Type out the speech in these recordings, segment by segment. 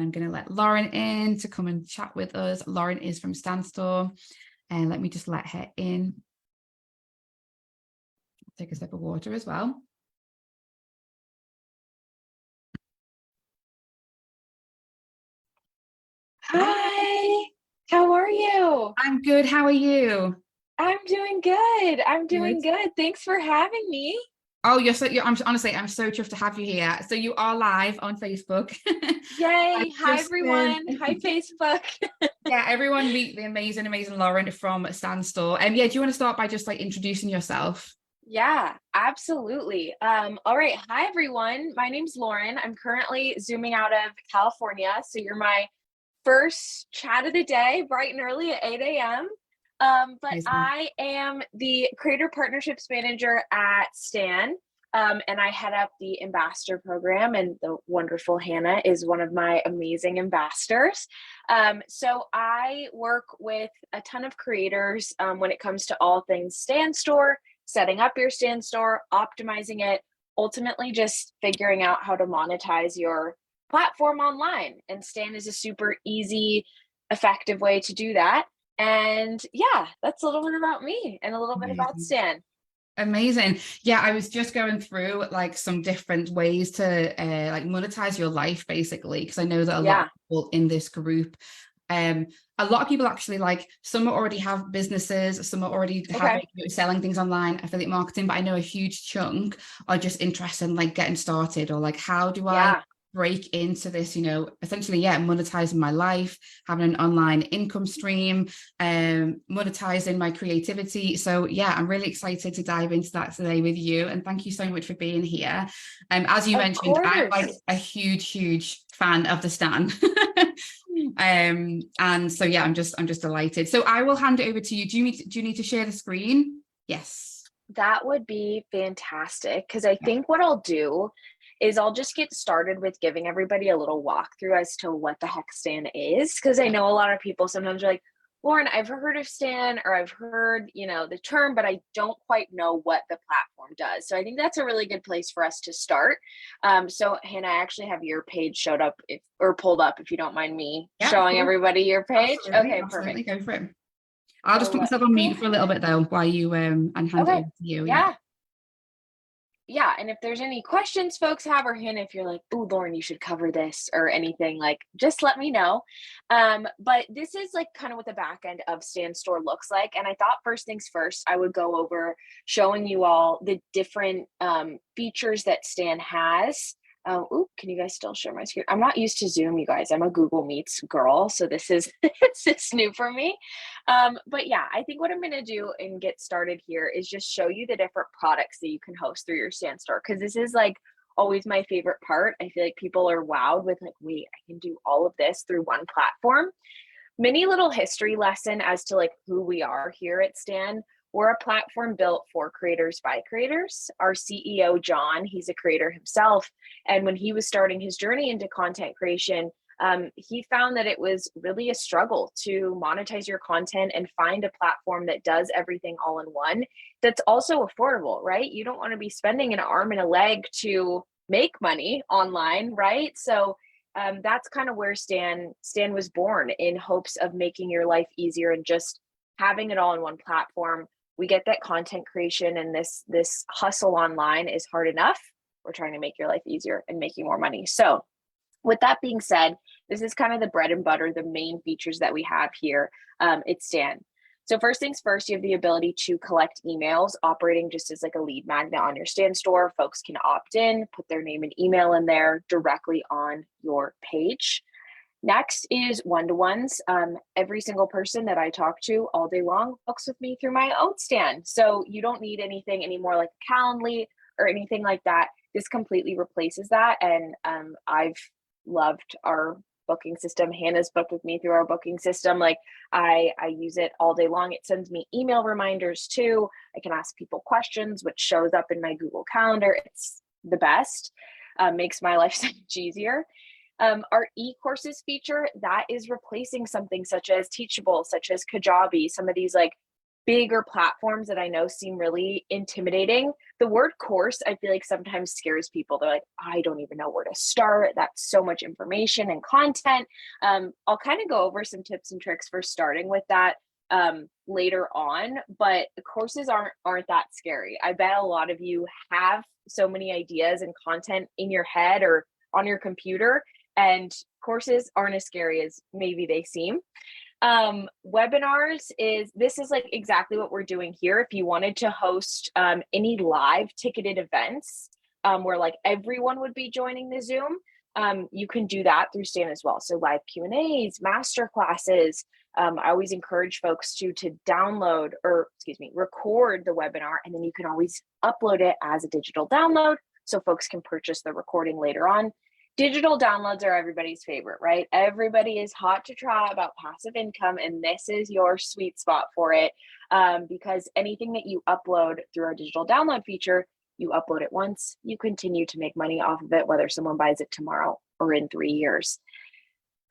I'm going to let Lauren in to come and chat with us. Lauren is from Standstore, and let me just let her in. Take a sip of water as well. Hi, how are you? I'm good. How are you? I'm doing good. I'm Good. doing good. Thanks for having me. Oh, I'm so chuffed to have you here. So you are live on Facebook. Yay. Hi, Just everyone. Hi, Facebook. yeah, everyone meet the amazing Lauren from Standstore. And yeah, do you want to start by just like introducing yourself? Yeah, absolutely. All right. Hi, everyone. My name's Lauren. I'm currently zooming out of California. So you're my first chat of the day, bright and early at 8 a.m. But Amazing. I am the Creator Partnerships Manager at Stan, and I head up the ambassador program, and the wonderful Hannah is one of my amazing ambassadors. So I work with a ton of creators when it comes to all things Stan Store, setting up your Stan Store, optimizing it, ultimately just figuring out how to monetize your platform online. And Stan is a super easy, effective way to do that. And yeah, that's a little bit about me and a little bit about Amazing. Stan. Amazing. Yeah, I was just going through like some different ways to like monetize your life basically, because I know that a lot of Yeah. people in this group, um, a lot of people actually like some already have businesses, some are already having Okay. selling things online, affiliate marketing, but I know a huge chunk are just interested in like getting started or like how do I Yeah. break into this, essentially, yeah, monetizing my life, having an online income stream, monetizing my creativity. So yeah, I'm really excited to dive into that today with you. And thank you so much for being here. As you Of mentioned, I'm like course. a huge fan of the Stan. And so yeah, I'm just delighted. So I will hand it over to you. Do you need to share the screen? Yes. That would be fantastic. Because I think what I'll do is I'll just get started with giving everybody a little walkthrough as to what the heck Stan is. Because I know a lot of people sometimes are like, Lauren, I've heard of Stan or I've heard, the term, but I don't quite know what the platform does. So I think that's a really good place for us to start. So Hannah, I actually have your page showed up or pulled up, if you don't mind me Yeah, of showing course. everybody your page. Absolutely. Okay, perfect. Absolutely. Go for it. I'll just So put let myself me on go mute for a little ahead. bit though while you and hand it Okay. over to you. Yeah. Yeah. Yeah, and if there's any questions folks have, or hint if you're like, "Ooh, Lauren, you should cover this," or anything, like, just let me know. But this is like kind of what the back end of Stan Store looks like. And I thought first things first, I would go over showing you all the different features that Stan has. Ooh, can you guys still share my screen? I'm not used to Zoom, you guys. I'm a Google Meets girl, so this is it's new for me. But yeah, I think what I'm going to do and get started here is just show you the different products that you can host through your Stan Store, because this is like always my favorite part. I feel like people are wowed with like, wait, I can do all of this through one platform. Mini little history lesson as to like who we are here at Stan. We're a platform built for creators by creators. Our CEO, John, he's a creator himself. And when he was starting his journey into content creation, he found that it was really a struggle to monetize your content and find a platform that does everything all in one that's also affordable, right? You don't want to be spending an arm and a leg to make money online, right? So that's kind of where Stan was born, in hopes of making your life easier and just having it all in one platform. We get that content creation and this hustle online is hard enough. We're trying to make your life easier and making more money. So with that being said, this is kind of the bread and butter, the main features that we have here at Stan. So first things first, you have the ability to collect emails, operating just as like a lead magnet on your Stan Store. Folks can opt in, put their name and email in there directly on your page. Next is one-to-ones. Every single person that I talk to all day long books with me through my own Stan. So you don't need anything anymore like Calendly or anything like that. This completely replaces that. And I've loved our booking system. Hannah's booked with me through our booking system. Like I use it all day long. It sends me email reminders too. I can ask people questions, which shows up in my Google Calendar. It's the best. Makes my life so much easier. Our e-courses feature, that is replacing something such as Teachable, such as Kajabi, some of these like bigger platforms that I know seem really intimidating. The word course, I feel like sometimes scares people. They're like, I don't even know where to start. That's so much information and content. I'll kind of go over some tips and tricks for starting with that later on, but courses aren't that scary. I bet a lot of you have so many ideas and content in your head or on your computer, and courses aren't as scary as maybe they seem. Webinars this is like exactly what we're doing here. If you wanted to host any live ticketed events where like everyone would be joining the Zoom, you can do that through Stan as well. So live Q&As, master classes. I always encourage folks to download, or excuse me, record the webinar, and then you can always upload it as a digital download so folks can purchase the recording later on. Digital downloads are everybody's favorite, right? Everybody is hot to try about passive income, and this is your sweet spot for it, because anything that you upload through our digital download feature, you upload it once, you continue to make money off of it, whether someone buys it tomorrow or in 3 years.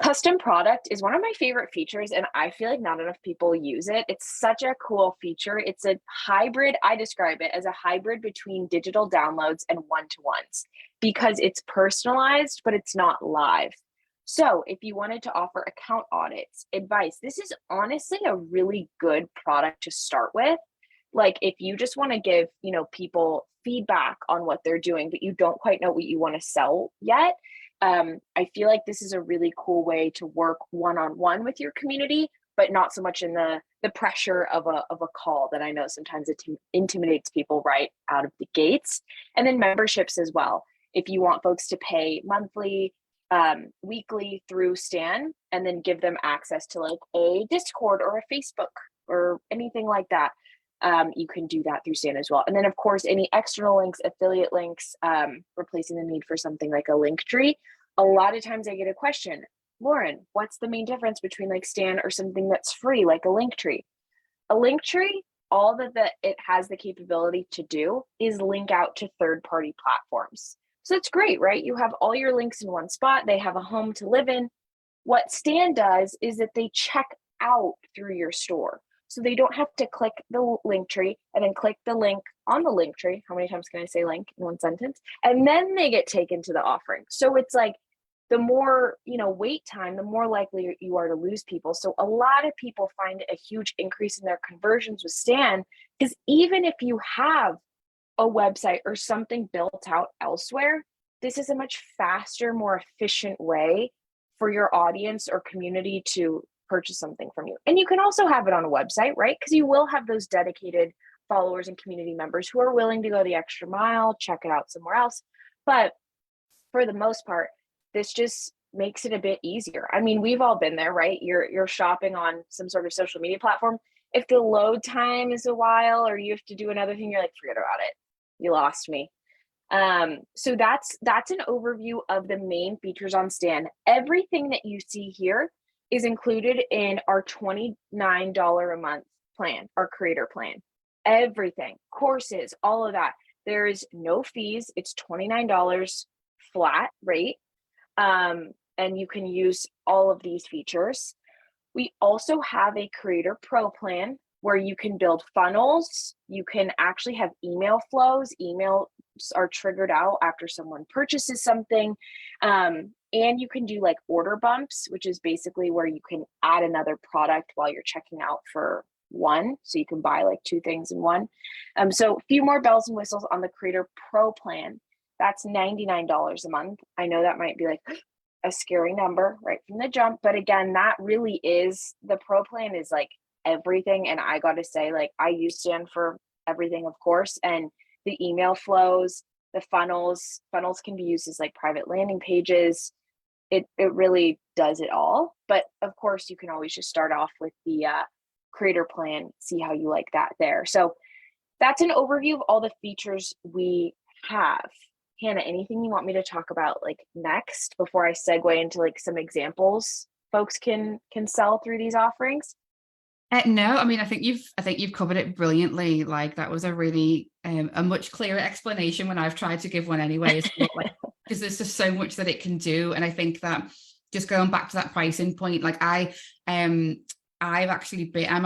Custom product is one of my favorite features, and I feel like not enough people use it. It's such a cool feature. It's a hybrid. I describe it as a hybrid between digital downloads and one-to-ones because it's personalized, but it's not live. So if you wanted to offer account audits, advice, this is honestly a really good product to start with. Like if you just want to give, people feedback on what they're doing, but you don't quite know what you want to sell yet, I feel like this is a really cool way to work one-on-one with your community, but not so much in the pressure of a call that I know sometimes it intimidates people right out of the gates. And then memberships as well. If you want folks to pay monthly, weekly through Stan, and then give them access to like a Discord or a Facebook or anything like that, you can do that through Stan as well. And then of course, any external links, affiliate links, replacing the need for something like a link tree. A lot of times I get a question, Lauren, what's the main difference between like Stan or something that's free, like a link tree? A link tree, all that it has the capability to do is link out to third-party platforms. So it's great, right? You have all your links in one spot. They have a home to live in. What Stan does is that they check out through your store. So they don't have to click the link tree and then click the link on the link tree. How many times can I say link in one sentence? And then they get taken to the offering. So it's like the more, wait time, the more likely you are to lose people. So a lot of people find a huge increase in their conversions with Stan, because even if you have a website or something built out elsewhere, this is a much faster, more efficient way for your audience or community to purchase something from you. And you can also have it on a website, right? Because you will have those dedicated followers and community members who are willing to go the extra mile, check it out somewhere else. But for the most part, this just makes it a bit easier. I mean, we've all been there, right? You're shopping on some sort of social media platform. If the load time is a while or you have to do another thing, you're like, forget about it. You lost me. So that's an overview of the main features on Stan. Everything that you see here is included in our $29 a month plan, our creator plan. Everything, courses, all of that. There is no fees. It's $29 flat rate. And you can use all of these features. We also have a Creator Pro plan where you can build funnels. You can actually have email flows. Emails are triggered out after someone purchases something. And you can do like order bumps, which is basically where you can add another product while you're checking out for one. So you can buy like 2 things in one. So a few more bells and whistles on the Creator Pro plan. That's $99 a month. I know that might be like a scary number right from the jump, but again, that really is, the Pro plan is like everything. And I got to say, like, I use Stan for everything, of course, and the email flows, the funnels can be used as like private landing pages. It really does it all. But of course, you can always just start off with the creator plan, see how you like that there. So that's an overview of all the features we have. Hannah, anything you want me to talk about like next before I segue into like some examples folks can sell through these offerings? No, I mean, I think you've covered it brilliantly. Like that was a really a much clearer explanation when I've tried to give one anyway, because there's just so much that it can do. And I think that just going back to that pricing point, like I I'm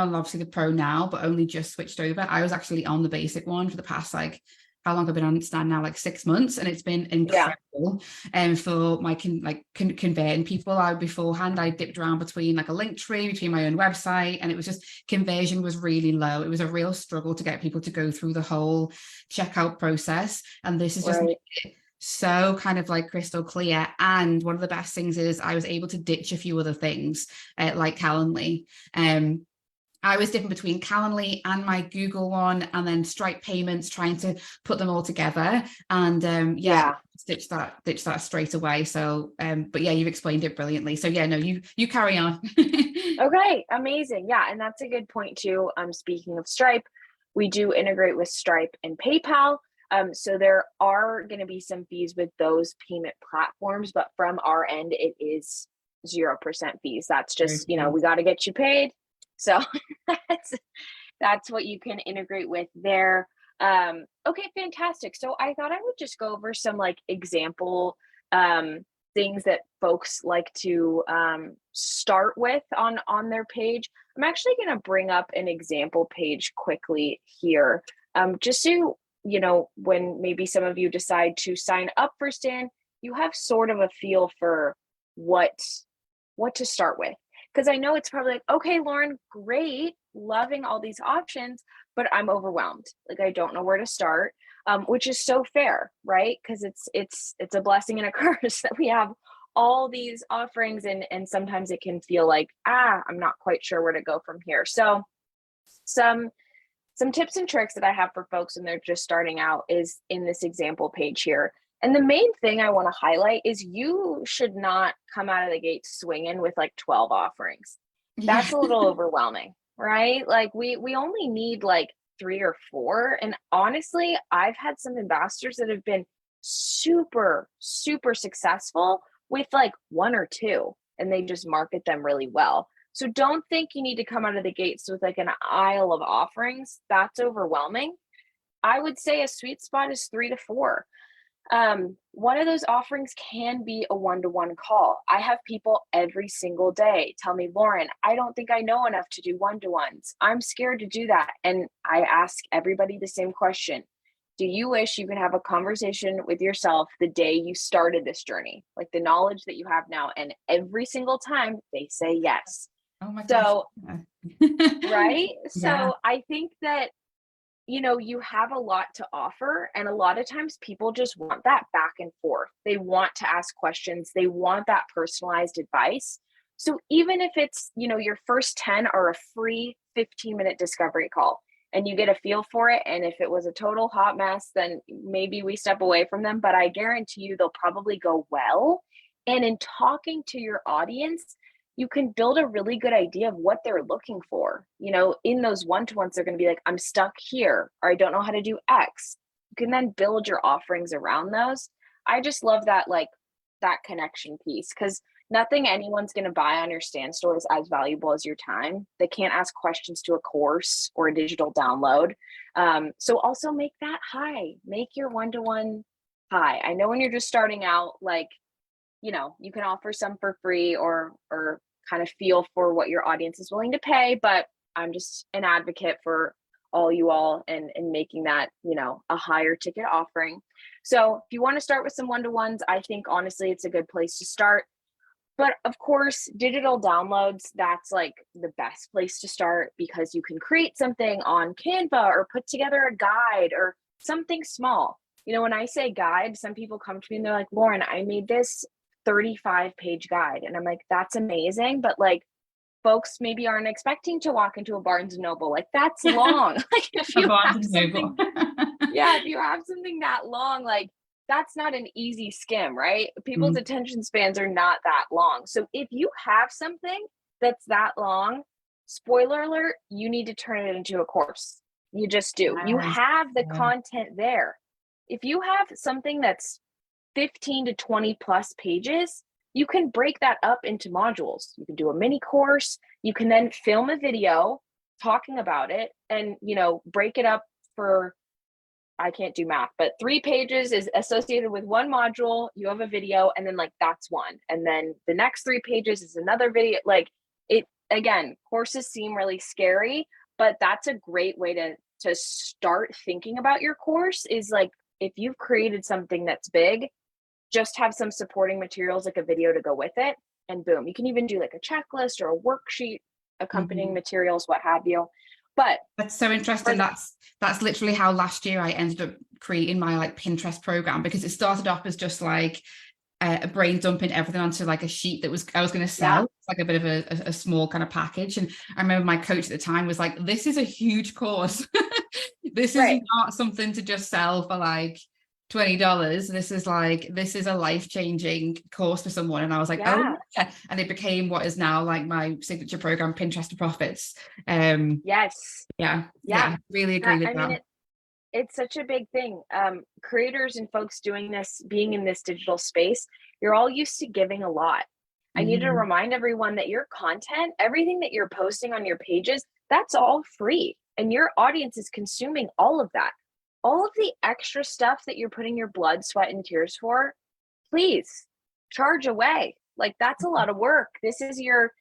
on obviously the pro now, but only just switched over. I was actually on the basic one for the past, like, how long I've been on Stan now, like 6 months, and it's been Yeah. incredible. And for my converting people, I dipped around between like a link tree between my own website, and it was just, conversion was really low. It was a real struggle to get people to go through the whole checkout process, and this is just Right. so kind of like crystal clear. And one of the best things is I was able to ditch a few other things, like Calendly. I was dipping between Calendly and my Google one, and then Stripe payments, trying to put them all together. And Yeah. ditch that straight away. So but yeah, you've explained it brilliantly. So yeah, no, you carry on. Okay, amazing. Yeah, and that's a good point too. Speaking of Stripe, we do integrate with Stripe and PayPal. So there are going to be some fees with those payment platforms, but from our end, it is 0% fees. That's just, we got to get you paid. So that's what you can integrate with there. Okay, fantastic. So I thought I would just go over some like example things that folks like to start with on their page. I'm actually going to bring up an example page quickly here, just so when maybe some of you decide to sign up for Stan, you have sort of a feel for what to start with. Because I know it's probably like, okay, Lauren, great, loving all these options, but I'm overwhelmed. Like, I don't know where to start, which is so fair, right? Because it's a blessing and a curse that we have all these offerings, and sometimes it can feel like, I'm not quite sure where to go from here. So some tips and tricks that I have for folks when they're just starting out is in this example page here. And the main thing I want to highlight is you should not come out of the gate swinging with like 12 offerings. That's a little overwhelming, right? Like we only need like 3 or 4. And honestly, I've had some ambassadors that have been super, super successful with like 1 or 2, and they just market them really well. So don't think you need to come out of the gates with like an aisle of offerings. That's overwhelming. I would say a sweet spot is 3 to 4. One of those offerings can be a one-to-one call. I have people every single day tell me, Lauren, I don't think I know enough to do one-to-ones. I'm scared to do that. And I ask everybody the same question. Do you wish you could have a conversation with yourself the day you started this journey? Like the knowledge that you have now. And every single time they say yes. Oh my gosh. So, right? Yeah. So I think that, you have a lot to offer. And a lot of times people just want that back and forth. They want to ask questions. They want that personalized advice. So even if it's, your first 10 are a free 15-minute discovery call and you get a feel for it. And if it was a total hot mess, then maybe we step away from them. But I guarantee you they'll probably go well. And in talking to your audience, you can build a really good idea of what they're looking for. In those one-to-ones, they're going to be like, I'm stuck here, or I don't know how to do X. You can then build your offerings around those. I just love that, like that connection piece, because nothing anyone's going to buy on your Stan store is as valuable as your time. They can't ask questions to a course or a digital download. So also make that high, make your one-to-one high. I know when you're just starting out, like, you can offer some for free or kind of feel for what your audience is willing to pay, but I'm just an advocate for all you all and making that, a higher ticket offering. So if you want to start with some one-to-ones, I think honestly, it's a good place to start. But of course, digital downloads, that's like the best place to start because you can create something on Canva or put together a guide or something small. When I say guide, some people come to me and they're like, Lauren, I made this 35-page guide. And I'm like, that's amazing. But like, folks maybe aren't expecting to walk into a Barnes and Noble. Like, that's long. Like if you have something, if you have something that long, like that's not an easy skim, right? People's attention spans are not that long. So if you have something that's that long, spoiler alert, you need to turn it into a course. You just do. You have the content there. If you have something that's 15 to 20 plus pages, you can break that up into modules. You can do a mini course. You can then film a video talking about it and, break it up for, I can't do math, but 3 pages is associated with one module. You have a video and then like that's one. And then the next 3 pages is another video. Like again, courses seem really scary, but that's a great way to start thinking about your course is like, if you've created something that's big, just have some supporting materials like a video to go with it, and boom, you can even do like a checklist or a worksheet, accompanying materials, what have you. But that's so interesting. That's literally how last year I ended up creating my like Pinterest program, because it started off as just like a brain dumping everything onto like a sheet that I was going to sell. It's like a bit of a small kind of package. And I remember my coach at the time was like, this is a huge course. This is not something to just sell for like $20. This is a life-changing course for someone. And I was like, oh yeah. And it became what is now like my signature program, Pinterest to Profits. Yeah, really agree with that. It's such a big thing. Creators and folks doing this, being in this digital space, you're all used to giving a lot. I need to remind everyone that your content, everything that you're posting on your pages, that's all free. And your audience is consuming all of that. All of the extra stuff that you're putting your blood, sweat, and tears for, please charge away. Like, that's a lot of work. This is your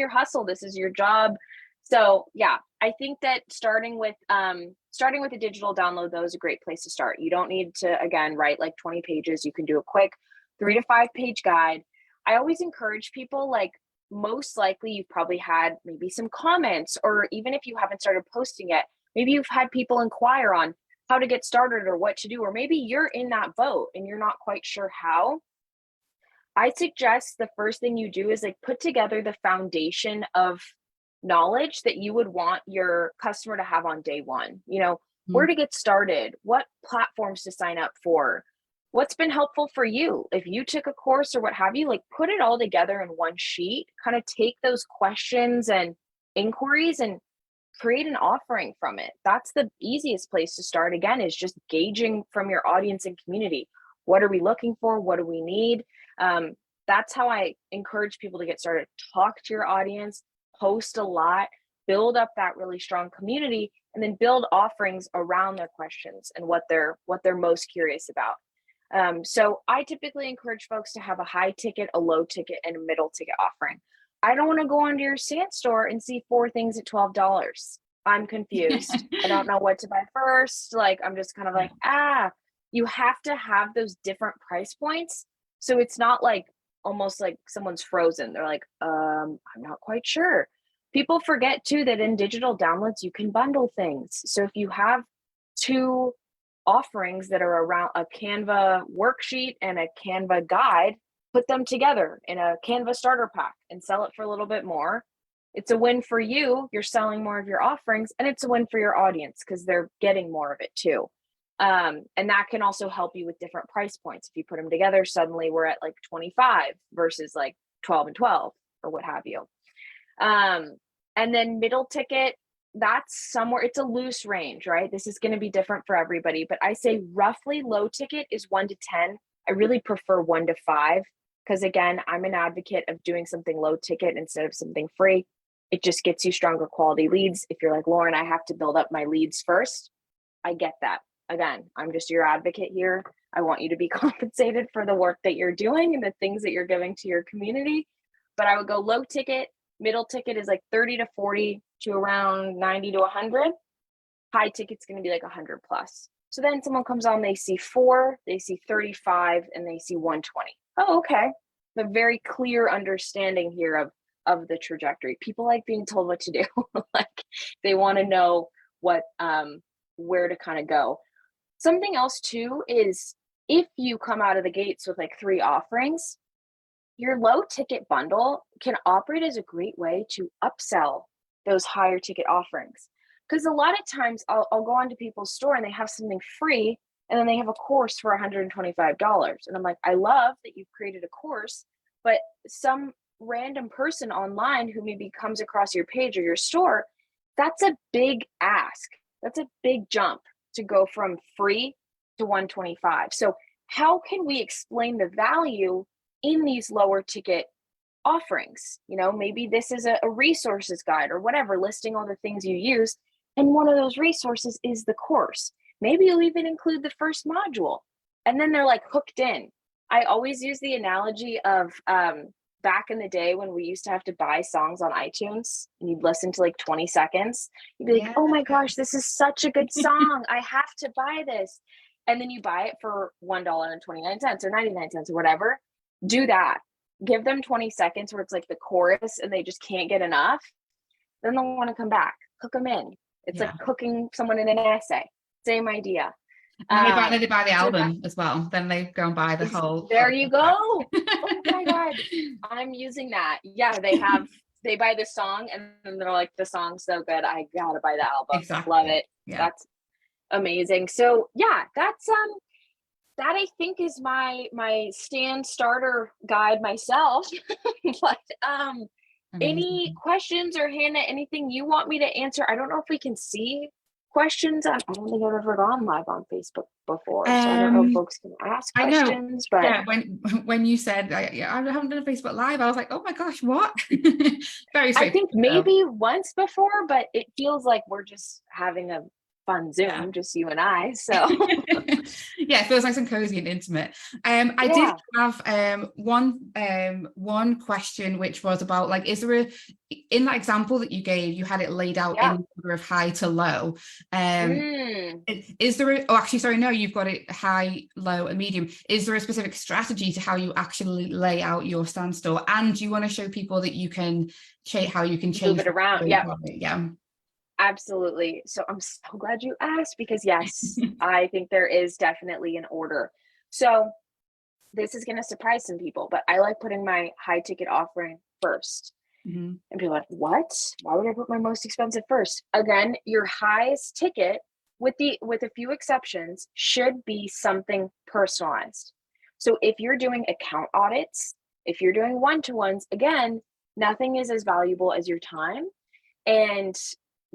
hustle. This is your job. So yeah, I think that starting with a digital download, though, is a great place to start. You don't need to, again, write like 20 pages. You can do a quick 3 to 5 page guide. I always encourage people, like, most likely you've probably had maybe some comments, or even if you haven't started posting yet, maybe you've had people inquire on how to get started or what to do, or maybe you're in that boat and you're not quite sure how. I suggest the first thing you do is like put together the foundation of knowledge that you would want your customer to have on day one. You know, where to get started, what platforms to sign up for, what's been helpful for you. If you took a course or what have you, like put it all together in one sheet, kind of take those questions and inquiries and create an offering from it. That's the easiest place to start. Again, is just gauging from your audience and community. What are we looking for? What do we need? That's how I encourage people to get started. Talk to your audience, post a lot, build up that really strong community, and then build offerings around their questions and what they're most curious about. So I typically encourage folks to have a high ticket, a low ticket, and a middle ticket offering. I don't want to go onto your Sand store and see 4 things at $12. I'm confused. I don't know what to buy first. Like, I'm just kind of like, you have to have those different price points. So it's not like almost like someone's frozen. They're like, I'm not quite sure. People forget too that in digital downloads, you can bundle things. So if you have 2 offerings that are around a Canva worksheet and a Canva guide, put them together in a Canva starter pack and sell it for a little bit more. It's a win for you. You're selling more of your offerings, and it's a win for your audience because they're getting more of it too. And that can also help you with different price points. If you put them together, suddenly we're at like 25 versus like 12 and 12 or what have you. And then middle ticket, that's somewhere, it's a loose range, right? This is going to be different for everybody, but I say roughly low ticket is 1 to 10. I really prefer 1 to 5. Because again, I'm an advocate of doing something low ticket instead of something free. It just gets you stronger quality leads. If you're like, Lauren, I have to build up my leads first, I get that. Again, I'm just your advocate here. I want you to be compensated for the work that you're doing and the things that you're giving to your community. But I would go low ticket. Middle ticket is like 30 to 40 to around 90 to 100. High ticket's going to be like 100 plus. So then someone comes on, they see 4, they see 35, and they see 120. Oh, okay. A very clear understanding here of the trajectory. People like being told what to do. Like, they want to know what where to kind of go. Something else too is if you come out of the gates with like 3 offerings, your low ticket bundle can operate as a great way to upsell those higher ticket offerings. Because a lot of times I'll go onto people's store and they have something free, and then they have a course for $125. And I'm like, I love that you've created a course, but some random person online who maybe comes across your page or your store, that's a big ask. That's a big jump to go from free to 125. So how can we explain the value in these lower ticket offerings? You know, maybe this is a resources guide or whatever, listing all the things you use. And one of those resources is the course. Maybe you'll even include the first module, and then they're like hooked in. I always use the analogy of back in the day when we used to have to buy songs on iTunes and you'd listen to like 20 seconds, you'd be like, Yeah. oh my gosh, this is such a good song. I have to buy this. And then you buy it for $1.29 or 99 cents or whatever. Do that. Give them 20 seconds where it's like the chorus and they just can't get enough. Then they'll want to come back. Hook them in. It's like hooking someone in an essay. Same idea. And then they buy the So album as well. Then they go and buy the whole. there you go. Oh my God. I'm using that. Yeah, they buy the song and then they're like, the song's so good. I gotta buy the album. Exactly. Love it. Yeah. That's amazing. So yeah, that's that I think is my Stan starter guide myself. But any questions, or Hannah, anything you want me to answer? I don't know if we can see questions. I don't think I've ever gone live on Facebook before, so I don't know if folks can ask questions. But yeah, when you said I haven't done a Facebook Live, I was like, oh my gosh, what? Very I think maybe once before, but it feels like we're just having a fun Zoom, just you and I. So yeah, it feels nice and cozy and intimate. I did have one question, which was about like, is there in that example that you gave, you had it laid out in order of high to low. Is there actually, sorry, no, you've got it high, low, and medium. Is there a specific strategy to how you actually lay out your stand store? And do you want to show people that you can how you can change move it around? Yeah. Absolutely. So I'm so glad you asked, because yes, I think there is definitely an order. So this is going to surprise some people, but I like putting my high ticket offering first. And people are like, what? Why would I put my most expensive first? Again, your highest ticket, with a few exceptions, should be something personalized. So if you're doing account audits, if you're doing one-to-ones, again, nothing is as valuable as your time. And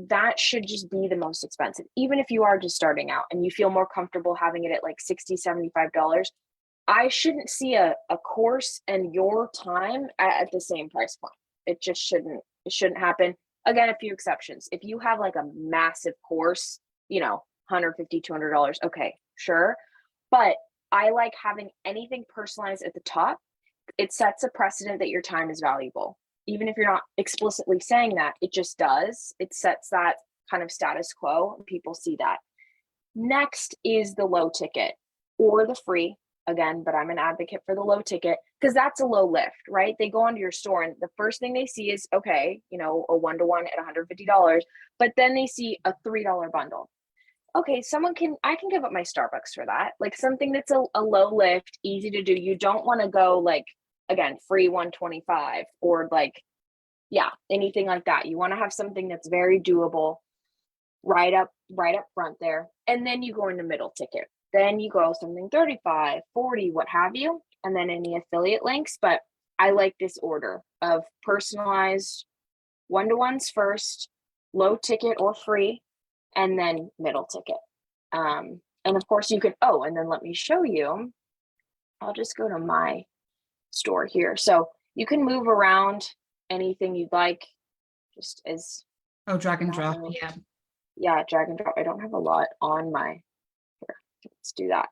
that should just be the most expensive. Even if you are just starting out and you feel more comfortable having it at like $60, $75, I shouldn't see a course and your time at the same price point. It just shouldn't happen. Again, a few exceptions. If you have like a massive course, $150, $200, okay, sure. But I like having anything personalized at the top. It sets a precedent that your time is valuable. Even if you're not explicitly saying that, it just does. It sets that kind of status quo, and people see that. Next is the low ticket or the free, again, but I'm an advocate for the low ticket because that's a low lift, right? They go onto your store and the first thing they see is, okay, a one-to-one at $150, but then they see a $3 bundle. Okay, I can give up my Starbucks for that. Like something that's a low lift, easy to do. You don't want to go like, again, free 125 or like, anything like that. You want to have something that's very doable right up front there. And then you go into middle ticket. Then you go something 35, 40, what have you, and then any affiliate links. But I like this order of personalized one-to-ones first, low ticket or free, and then middle ticket. And of course you can, and then let me show you. I'll just go to my store here. So you can move around anything you'd like, just as drag and drop. Drag and drop. I don't have a lot on my here. Let's do that.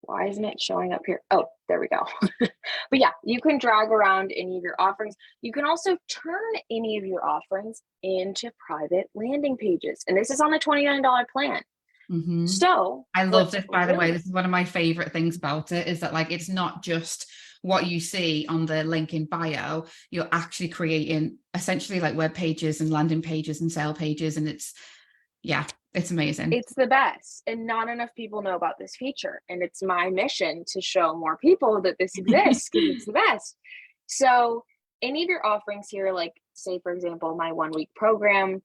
Why isn't it showing up here? Oh, there we go. But yeah, you can drag around any of your offerings. You can also turn any of your offerings into private landing pages, and this is on a $29 plan. So I love this, by the way. This is one of my favorite things about it, is that like it's not just what you see on the link in bio. You're actually creating essentially like web pages and landing pages and sale pages, and it's amazing. It's the best, and not enough people know about this feature, and it's my mission to show more people that this exists because it's the best. So any of your offerings here, like say for example my 1 week program,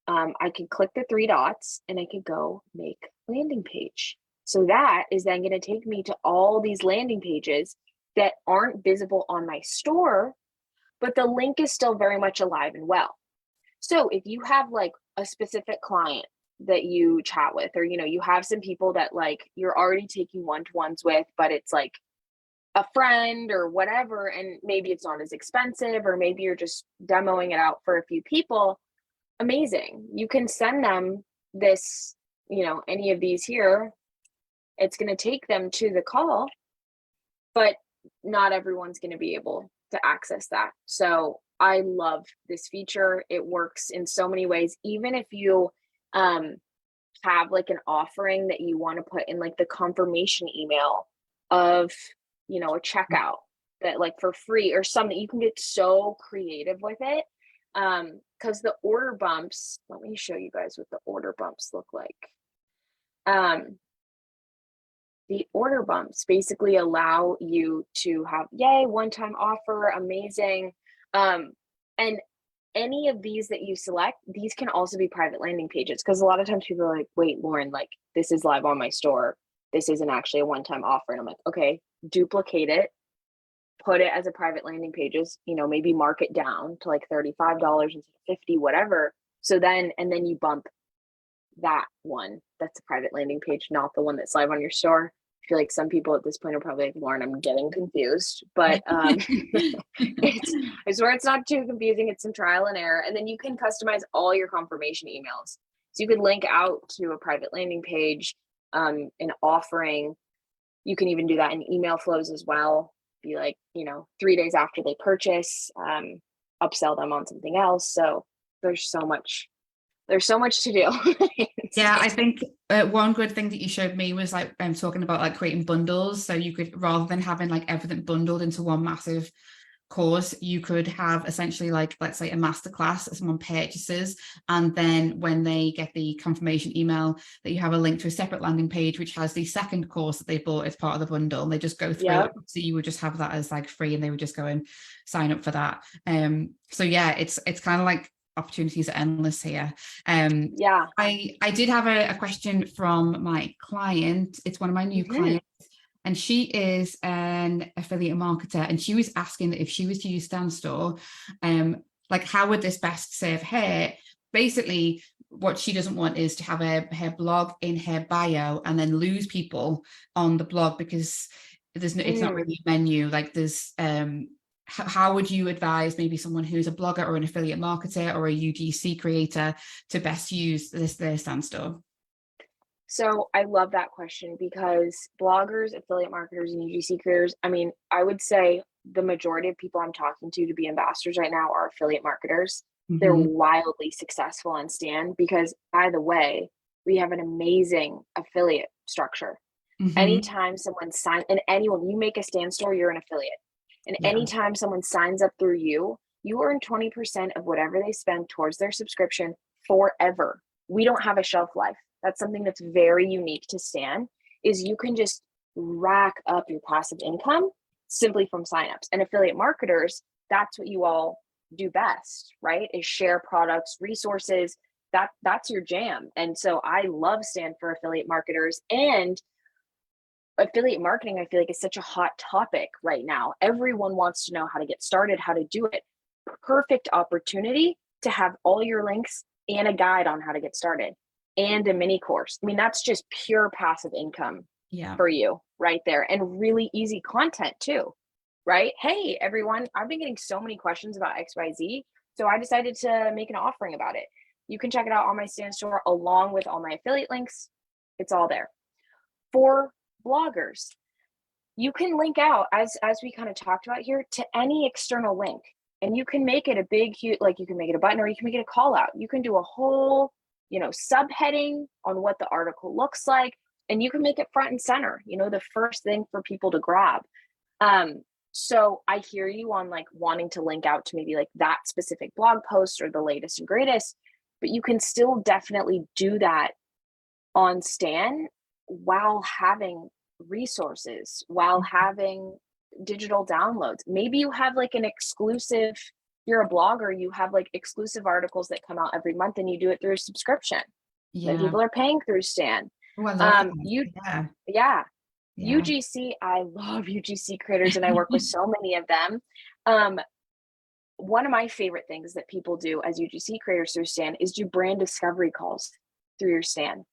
I could click the 3 dots and I could go make landing page. So that is then going to take me to all these landing pages that aren't visible on my store, but the link is still very much alive and well. So if you have like a specific client that you chat with, or you have some people that like you're already taking one-to-ones with, but it's like a friend or whatever, and maybe it's not as expensive, or maybe you're just demoing it out for a few people, amazing. You can send them this, any of these here. It's going to take them to the call, but not everyone's going to be able to access that. So I love this feature. It works in so many ways. Even if you have like an offering that you want to put in like the confirmation email of, you know, a checkout that like for free or something, you can get so creative with it. Because the order bumps, let me show you guys what the order bumps look like. The order bumps basically allow you to have, yay, one-time offer, amazing. And any of these that you select, these can also be private landing pages, because a lot of times people are like, wait, Lauren, like this is live on my store. This isn't actually a one-time offer. And I'm like, okay, duplicate it, put it as a private landing pages, you know, maybe mark it down to like $35 instead of $50, whatever. So then, and then you bump that one that's a private landing page, not the one that's live on your store. I feel like some people at this point are probably like, Lauren, I'm getting confused, but it's, I swear it's not too confusing. It's some trial and error. And then you can customize all your confirmation emails. So you could link out to a private landing page, an offering. You can even do that in email flows as well. Be like, you know, 3 days after they purchase, upsell them on something else. So there's so much to do. Yeah, I think one good thing that you showed me was like talking about like creating bundles. So you could, rather than having like everything bundled into one massive course, you could have essentially like, let's say, a masterclass that someone purchases, and then when they get the confirmation email, that you have a link to a separate landing page which has the second course that they bought as part of the bundle, and they just go through it. So you would just have that as like free, and they would just go and sign up for that. So yeah, it's kind of like opportunities are endless here. I did have a question from my client. It's one of my new clients, and she is an affiliate marketer, and she was asking that if she was to use Stanstore, like how would this best serve her? Basically, what she doesn't want is to have her blog in her bio and then lose people on the blog, because there's no, it's not really a menu. Like there's how would you advise maybe someone who's a blogger or an affiliate marketer or a UGC creator to best use their Stanstore? So I love that question, because bloggers, affiliate marketers, and UGC creators, I mean, I would say the majority of people I'm talking to be ambassadors right now are affiliate marketers. They're wildly successful on Stan because, by the way, we have an amazing affiliate structure. Anytime someone signs, and anyone, you make a Stan store, you're an affiliate. And anytime someone signs up through you, you earn 20% of whatever they spend towards their subscription forever. We don't have a shelf life. That's something that's very unique to Stan, is you can just rack up your passive income simply from signups. And affiliate marketers, that's what you all do best, right? Is share products, resources. That's your jam. And so I love Stan for affiliate marketers. And affiliate marketing, I feel like, is such a hot topic right now. Everyone wants to know how to get started, how to do it. Perfect opportunity to have all your links and a guide on how to get started and a mini course. I mean, that's just pure passive income for you right there, and really easy content too, right? Hey, everyone, I've been getting so many questions about XYZ, so I decided to make an offering about it. You can check it out on my Stan store along with all my affiliate links. It's all there. For bloggers, you can link out, as we kind of talked about here, to any external link, and you can make it a big, huge, like you can make it a button, or you can make it a call out. You can do a whole, you know, subheading on what the article looks like, and you can make it front and center, you know, the first thing for people to grab. So I hear you on like wanting to link out to maybe like that specific blog post or the latest and greatest, but you can still definitely do that on Stan while having resources, while having digital downloads. Maybe you have like an exclusive, you're a blogger, you have like exclusive articles that come out every month, and you do it through a subscription. Then people are paying through Stan. UGC, I love UGC creators, and I work with so many of them. One of my favorite things that people do as UGC creators through Stan is do brand discovery calls through your Stan.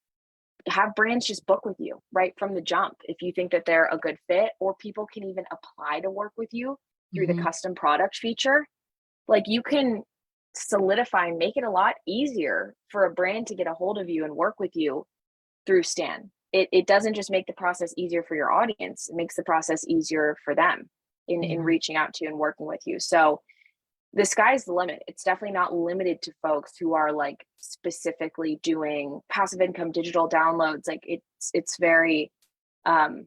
Have brands just book with you right from the jump if you think that they're a good fit, or people can even apply to work with you through the custom product feature. Like, you can solidify and make it a lot easier for a brand to get a hold of you and work with you through Stan. It doesn't just make the process easier for your audience, it makes the process easier for them. in reaching out to you and working with you. So the sky's the limit. It's definitely not limited to folks who are like specifically doing passive income digital downloads. Like it's very, I've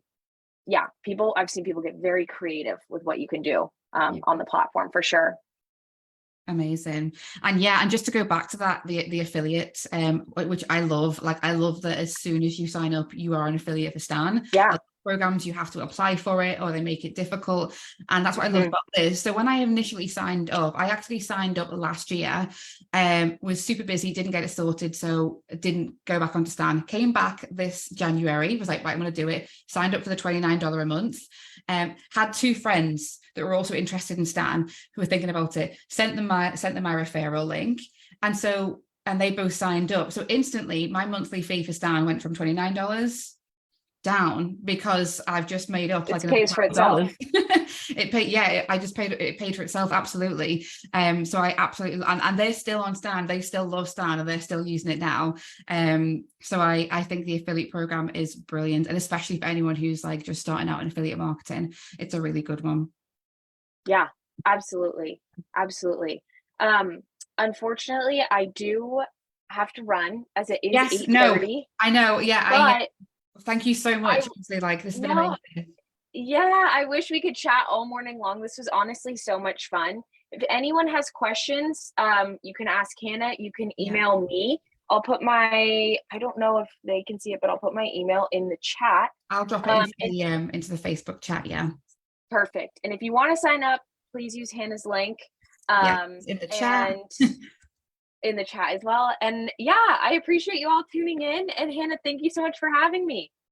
seen people get very creative with what you can do on the platform for sure. Amazing. And just to go back to that, the affiliate, which I love, like I love that as soon as you sign up, you are an affiliate for Stan. Yeah. Programs, you have to apply for it or they make it difficult. And that's what I love about this. So when I initially signed up, I actually signed up last year, was super busy, didn't get it sorted. So didn't go back onto Stan. Came back this January, was like, right, I'm going to do it. Signed up for the $29 a month. Had two friends that were also interested in Stan who were thinking about it, sent them my referral link. And they both signed up. So instantly my monthly fee for Stan went from $29 down because I've just made up it pays for itself. It paid for itself. Absolutely. So I absolutely, and they're still on Stan. They still love Stan and they're still using it now. So I think the affiliate program is brilliant. And especially for anyone who's like just starting out in affiliate marketing, it's a really good one. Yeah, absolutely. Absolutely. Unfortunately, I do have to run as it is 8:30. No, I know. Yeah. Thank you so much. This has been amazing. Yeah, I wish we could chat all morning long. This was honestly so much fun. If anyone has questions, you can ask Hannah. You can email me. I'll put I don't know if they can see it, but I'll put my email in the chat. I'll drop it into the Facebook chat. Yeah. Perfect. And if you want to sign up, please use Hannah's link. In the chat. In the chat as well. And yeah, I appreciate you all tuning in. And Hannah, thank you so much for having me.